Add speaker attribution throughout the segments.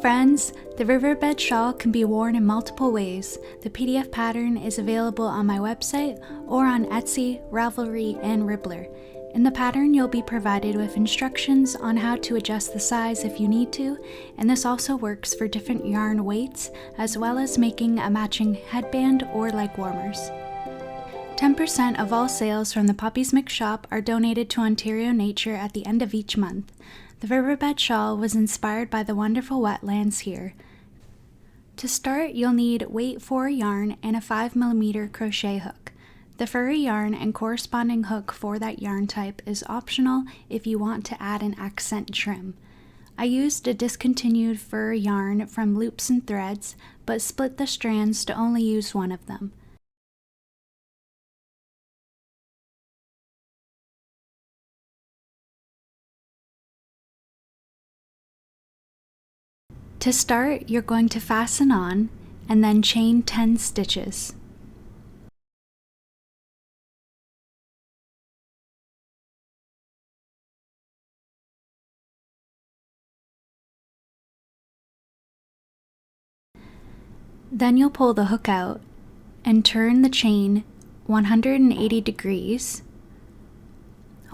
Speaker 1: friends! The Riverbed Shawl can be worn in multiple ways. The PDF pattern is available on my website or on Etsy, Ravelry, and Ribbler. In the pattern, you'll be provided with instructions on how to adjust the size if you need to, and this also works for different yarn weights, as well as making a matching headband or leg warmers. 10% of all sales from the Poppysmicks shop are donated to Ontario Nature at the end of each month. The Riverbed Shawl was inspired by the wonderful wetlands here. To start, you'll need weight 4 yarn and a 5mm crochet hook. The furry yarn and corresponding hook for that yarn type is optional if you want to add an accent trim. I used a discontinued fur yarn from Loops and Threads, but split the strands to only use one of them. To start, you're going to fasten on and then chain 10 stitches. Then you'll pull the hook out and turn the chain 180 degrees.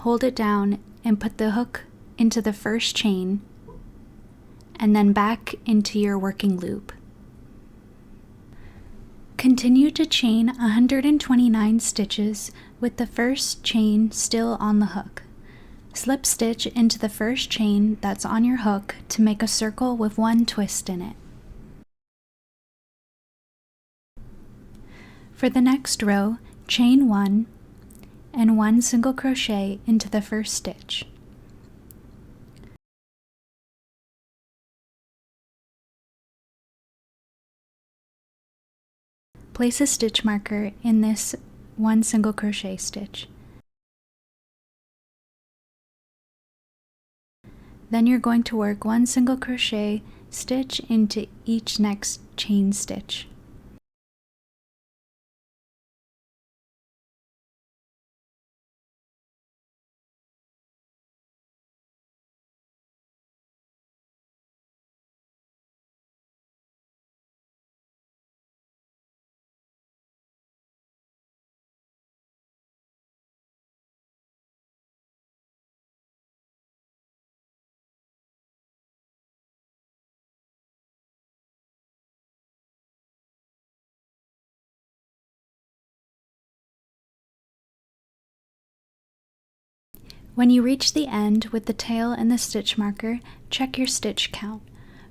Speaker 1: Hold it down and put the hook into the first chain and then back into your working loop. Continue to chain 129 stitches with the first chain still on the hook. Slip stitch into the first chain that's on your hook to make a circle with one twist in it. For the next row, chain 1 and 1 single crochet into the first stitch. Place a stitch marker in this 1 single crochet stitch. Then you're going to work 1 single crochet stitch into each next chain stitch. When you reach the end with the tail and the stitch marker, check your stitch count.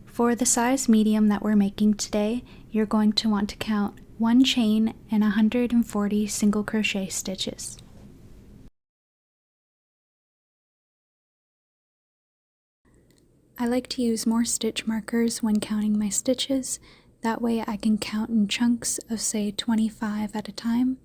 Speaker 1: For the size medium that we're making today, you're going to want to count 1 chain and 140 single crochet stitches. I like to use more stitch markers when counting my stitches, that way I can count in chunks of say 25 at a time.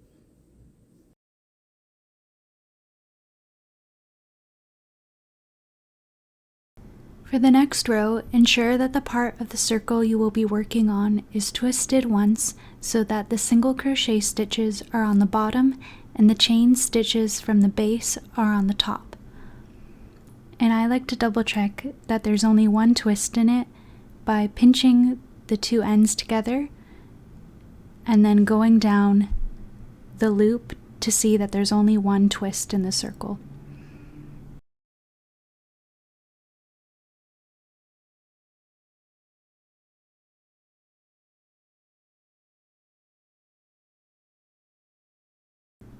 Speaker 1: For the next row, ensure that the part of the circle you will be working on is twisted once so that the single crochet stitches are on the bottom and the chain stitches from the base are on the top. And I like to double check that there's only one twist in it by pinching the two ends together and then going down the loop to see that there's only one twist in the circle.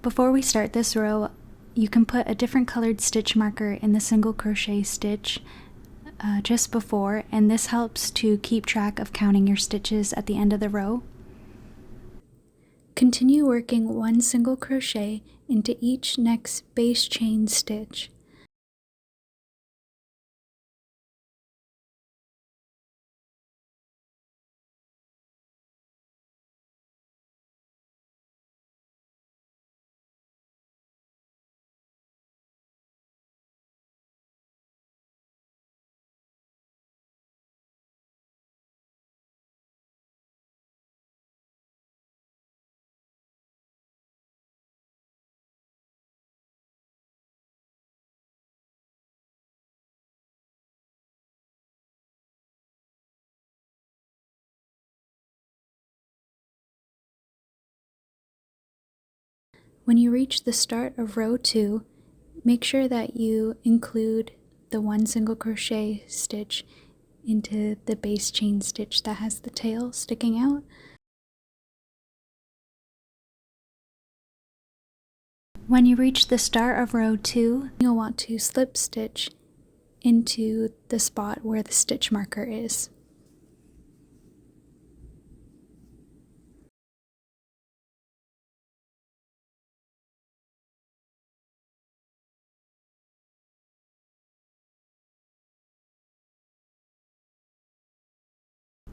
Speaker 1: Before we start this row, you can put a different colored stitch marker in the single crochet stitch just before, and this helps to keep track of counting your stitches at the end of the row. Continue working 1 single crochet into each next base chain stitch. When you reach the start of row 2, make sure that you include the 1 single crochet stitch into the base chain stitch that has the tail sticking out. When you reach the start of row 2, you'll want to slip stitch into the spot where the stitch marker is.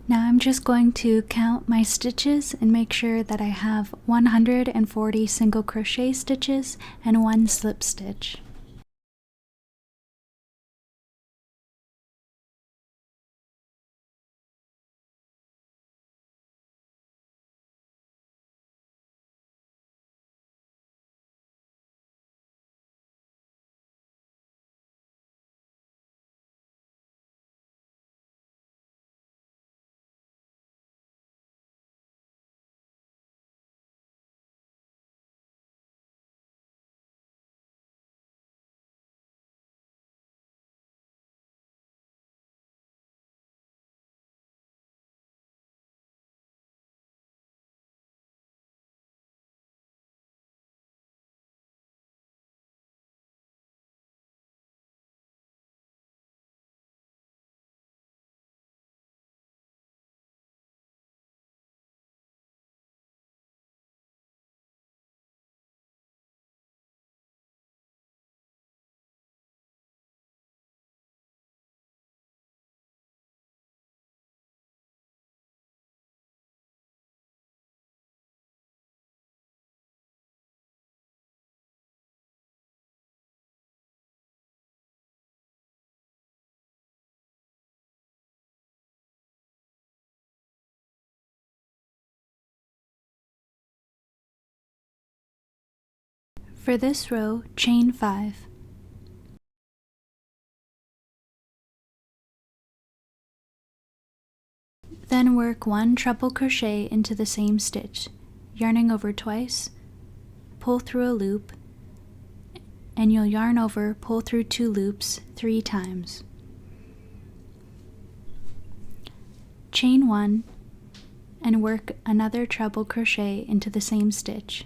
Speaker 1: Now I'm just going to count my stitches and make sure that I have 140 single crochet stitches and 1 slip stitch. For this row, chain 5. Then work 1 treble crochet into the same stitch, yarning over twice, pull through a loop, and you'll yarn over, pull through 2 loops 3 times. Chain 1 and work another treble crochet into the same stitch.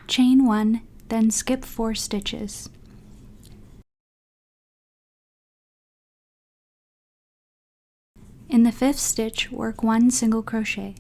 Speaker 1: Chain 1, then skip 4 stitches. In the 5th stitch, work 1 single crochet.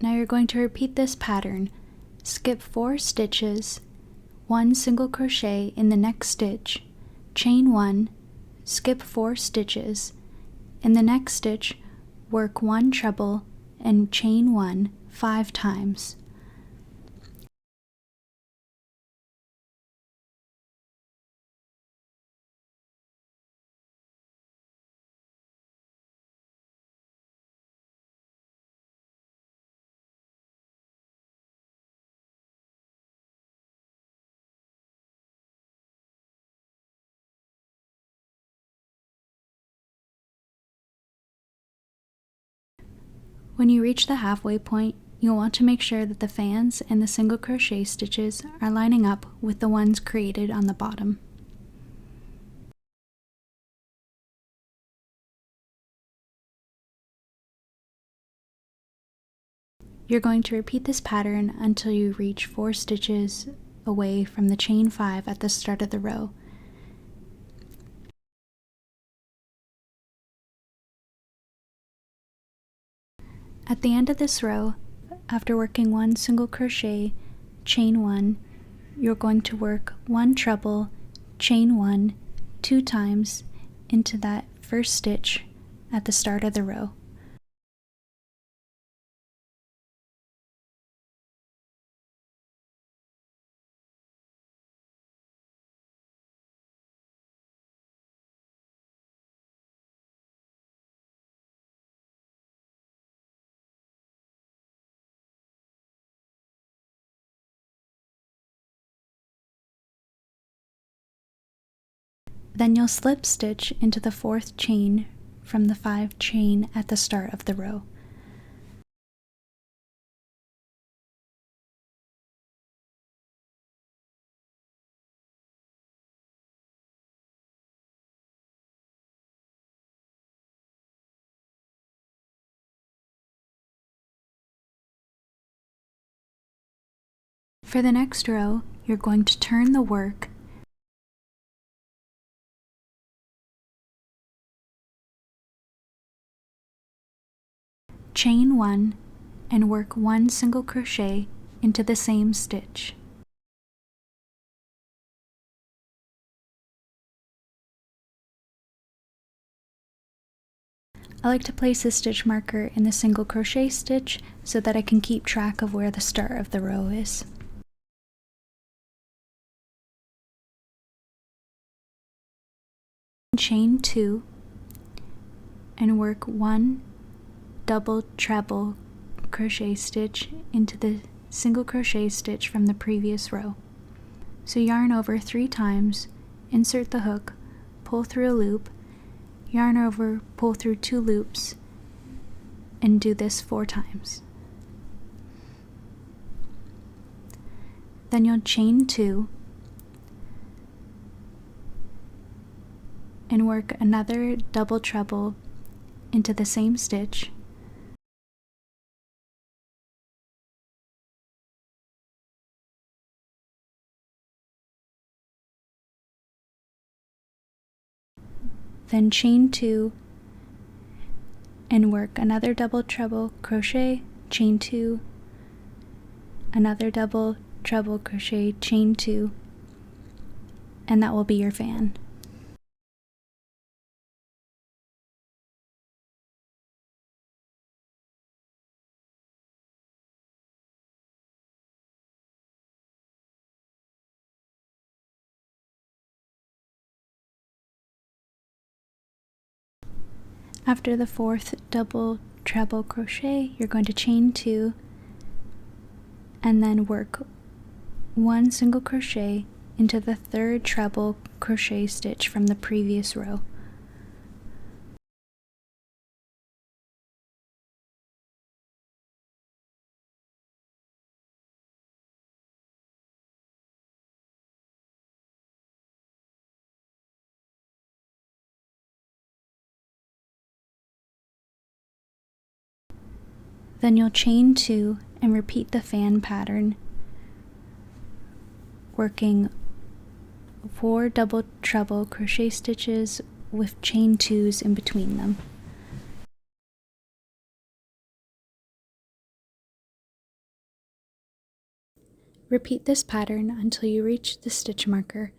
Speaker 1: Now you're going to repeat this pattern. Skip 4 stitches, 1 single crochet in the next stitch, chain 1, skip 4 stitches. In the next stitch, work 1 treble and chain 1 5 times. When you reach the halfway point, you'll want to make sure that the fans and the single crochet stitches are lining up with the ones created on the bottom. You're going to repeat this pattern until you reach 4 stitches away from the chain 5 at the start of the row. At the end of this row, after working 1 single crochet, chain 1, you're going to work 1 treble, chain 1, 2 times into that first stitch at the start of the row. Then you'll slip stitch into the 4th chain from the 5 chain at the start of the row. For the next row, you're going to turn the work chain 1 and work 1 single crochet into the same stitch. I like to place a stitch marker in the single crochet stitch so that I can keep track of where the start of the row is. Chain 2 and work 1 double treble crochet stitch into the single crochet stitch from the previous row. So yarn over 3 times, insert the hook, pull through a loop, yarn over, pull through 2 loops, and do this 4 times. Then you'll chain 2 and work another double treble into the same stitch. Then chain 2 and work another double treble crochet, chain 2, another double treble crochet, chain 2, and that will be your fan. After the 4th double treble crochet, you're going to chain 2 and then work 1 single crochet into the 3rd treble crochet stitch from the previous row. Then you'll chain 2 and repeat the fan pattern, working 4 double treble crochet stitches with chain 2s in between them. Repeat this pattern until you reach the stitch marker.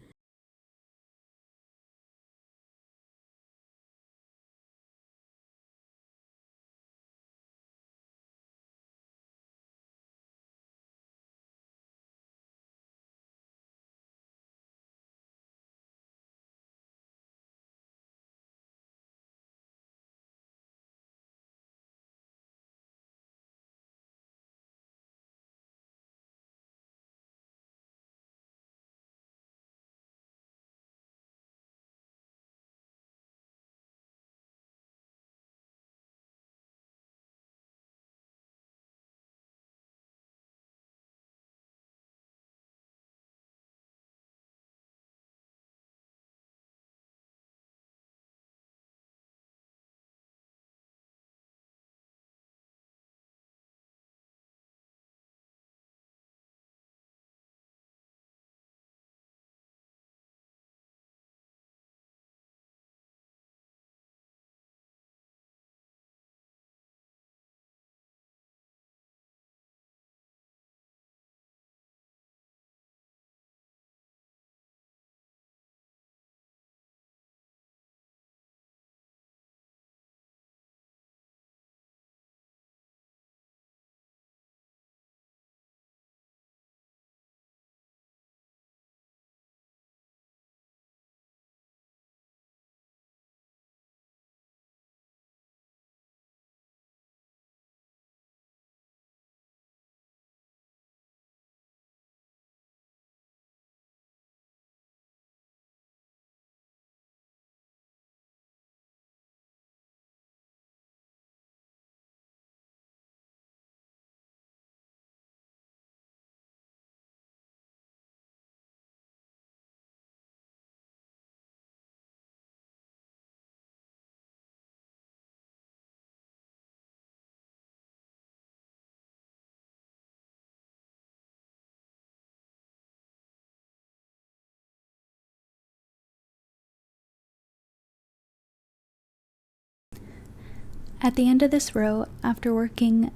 Speaker 1: At the end of this row, after working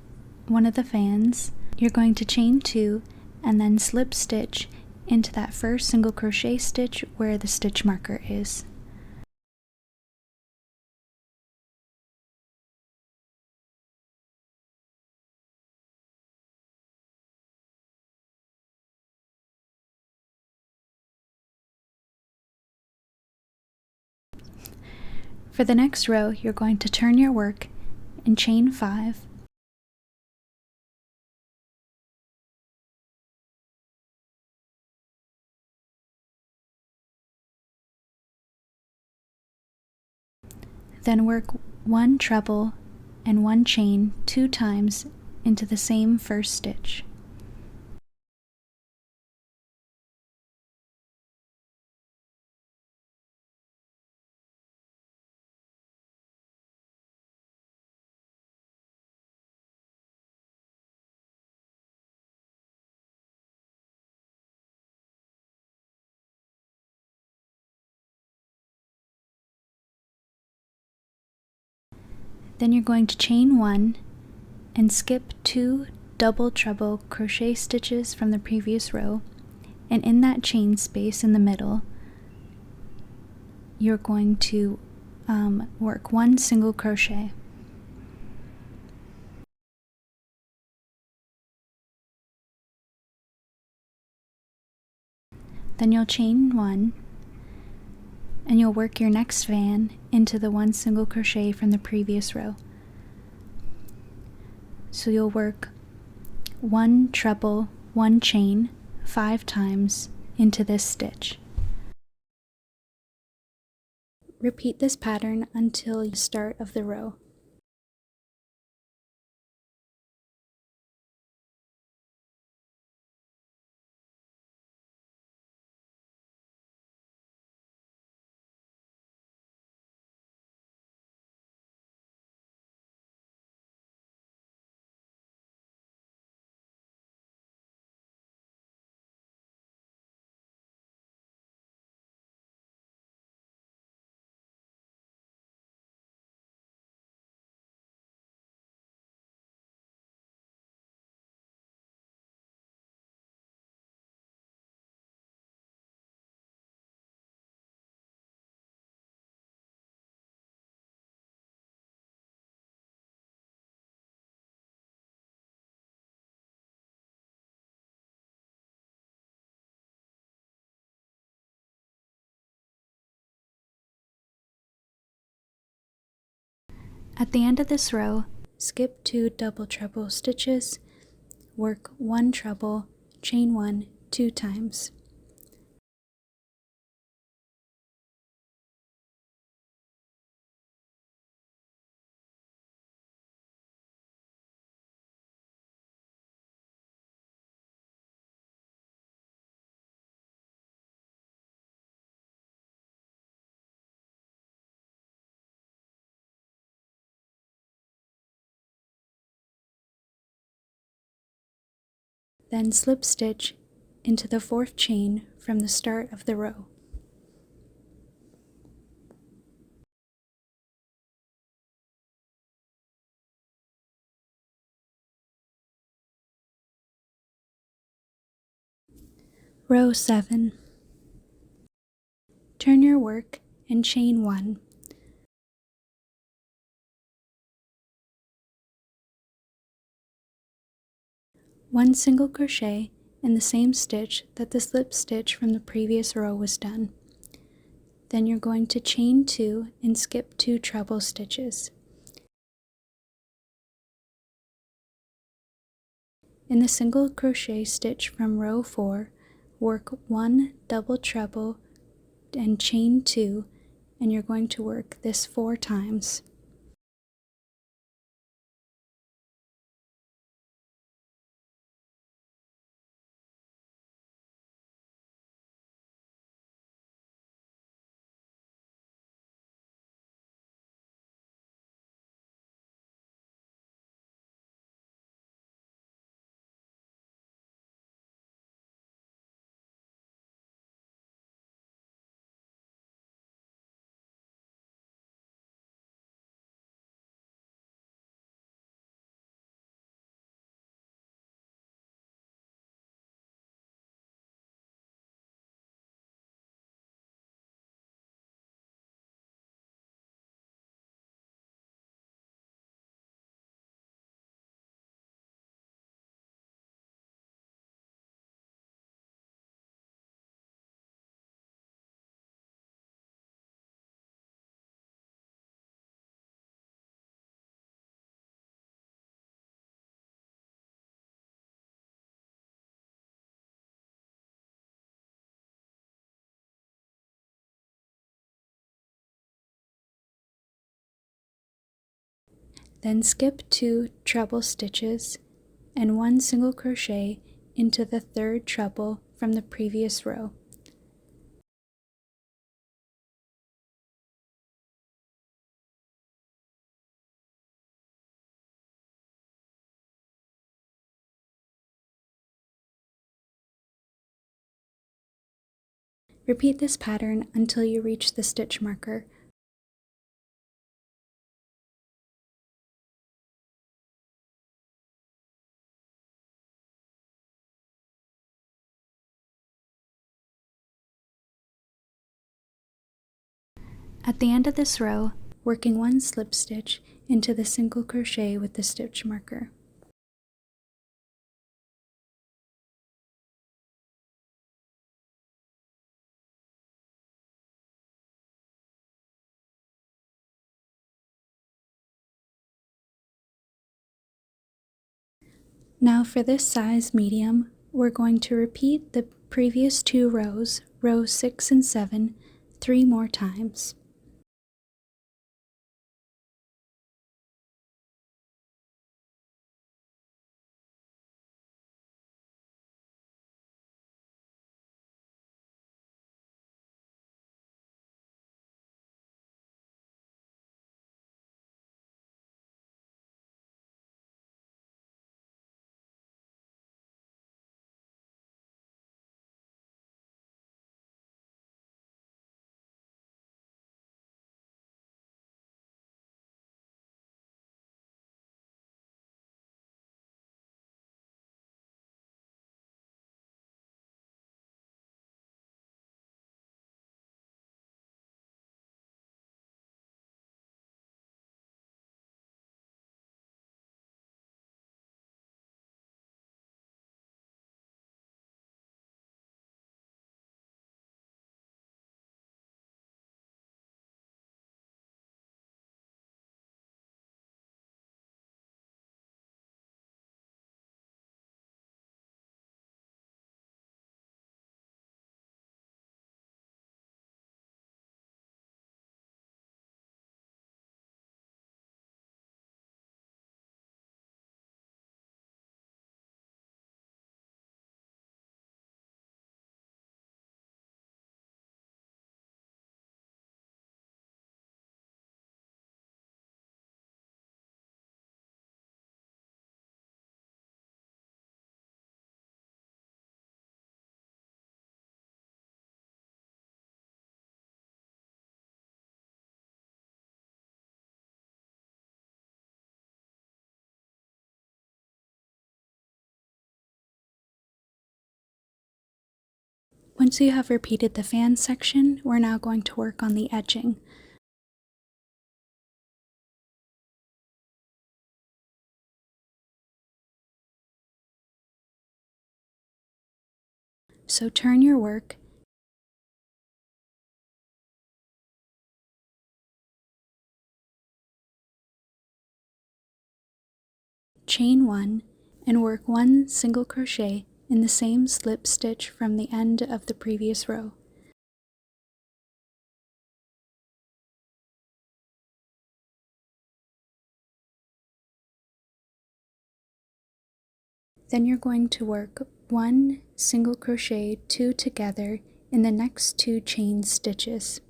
Speaker 1: one of the fans, you're going to chain 2 and then slip stitch into that first single crochet stitch where the stitch marker is. For the next row, you're going to turn your work and chain 5. Then work 1 treble and 1 chain 2 times into the same first stitch. Then you're going to chain 1 and skip 2 double treble crochet stitches from the previous row, and in that chain space in the middle you're going to work 1 single crochet. Then you'll chain 1 and you'll work your next fan into the 1 single crochet from the previous row. So you'll work 1 treble, 1 chain 5 times into this stitch. Repeat this pattern until the start of the row. At the end of this row, skip 2 double treble stitches, work 1 treble, chain 1 2 times. Then slip stitch into the 4th chain from the start of the row. Row 7. Turn your work and chain 1. One single crochet in the same stitch that the slip stitch from the previous row was done. Then you're going to chain 2 and skip 2 treble stitches. In the single crochet stitch from row 4, work 1 double treble and chain 2, and you're going to work this 4 times. Then skip 2 treble stitches and 1 single crochet into the 3rd treble from the previous row. Repeat this pattern until you reach the stitch marker. At the end of this row, working 1 slip stitch into the single crochet with the stitch marker. Now for this size medium, we're going to repeat the previous 2 rows, rows 6 and 7, 3 more times. Once you have repeated the fan section, we're now going to work on the edging. So turn your work chain 1 and work 1 single crochet in the same slip stitch from the end of the previous row. Then you're going to work 1 single crochet 2 together in the next 2 chain stitches.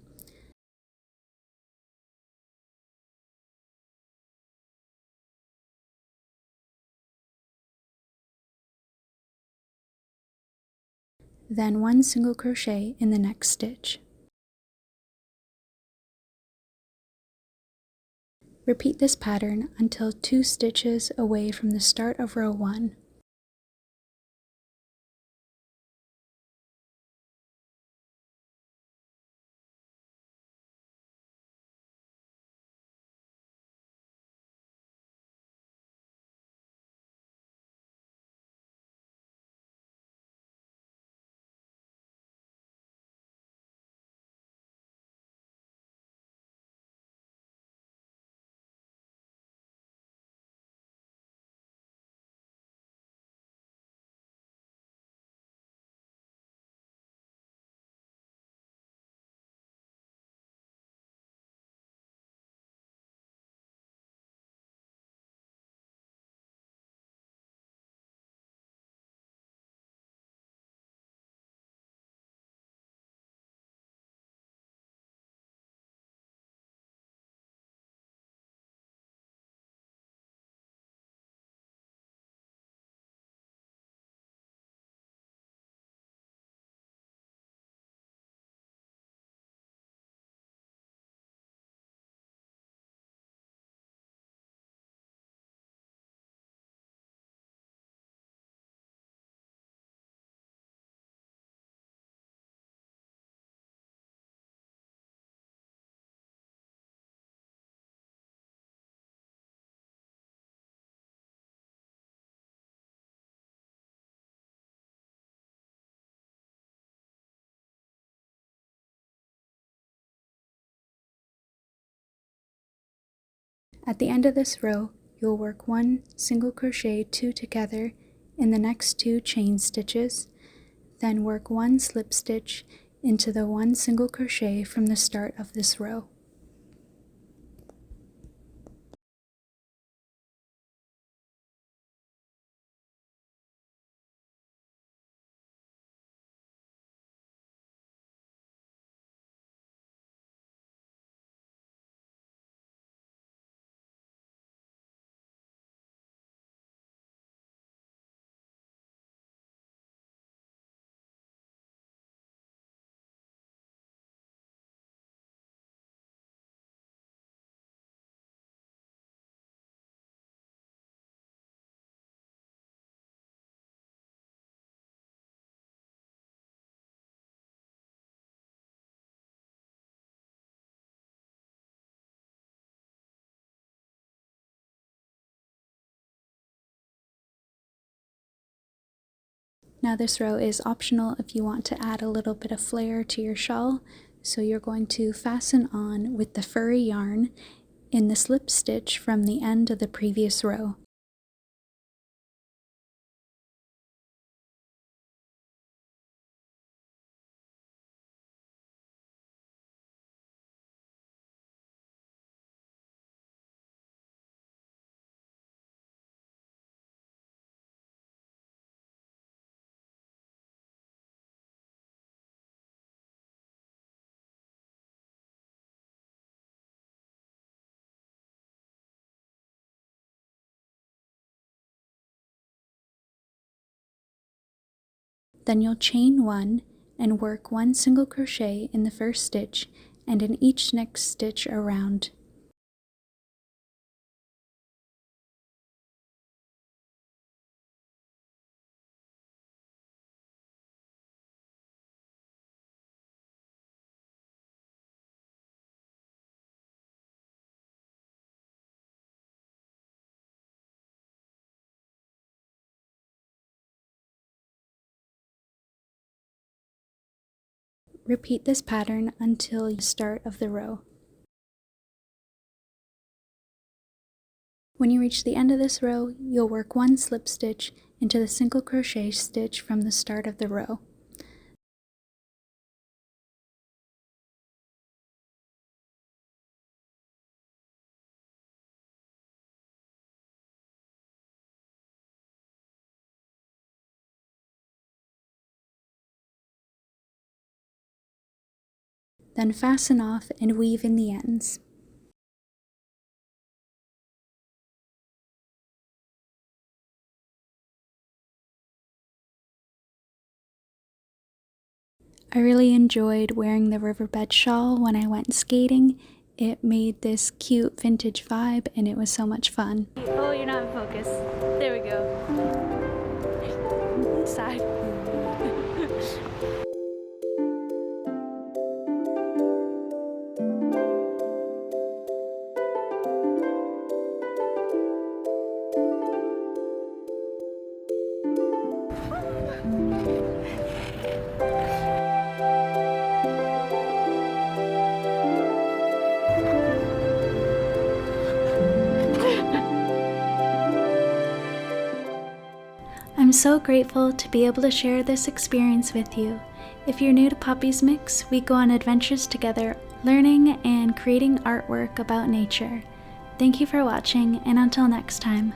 Speaker 1: Then 1 single crochet in the next stitch. Repeat this pattern until 2 stitches away from the start of row 1. At the end of this row, you'll work 1 single crochet 2 together in the next 2 chain stitches, then work 1 slip stitch into the 1 single crochet from the start of this row. Now this row is optional if you want to add a little bit of flair to your shawl, so you're going to fasten on with the furry yarn in the slip stitch from the end of the previous row. Then you'll chain 1 and work 1 single crochet in the first stitch and in each next stitch around. Repeat this pattern until the start of the row. When you reach the end of this row, you'll work 1 slip stitch into the single crochet stitch from the start of the row. Then fasten off and weave in the ends. I really enjoyed wearing the Riverbed Shawl when I went skating. It made this cute vintage vibe and it was so much fun. Oh, you're not in focus. There we go. Side. I'm so grateful to be able to share this experience with you. If you're new to Poppysmicks, we go on adventures together, learning and creating artwork about nature. Thank you for watching, and until next time.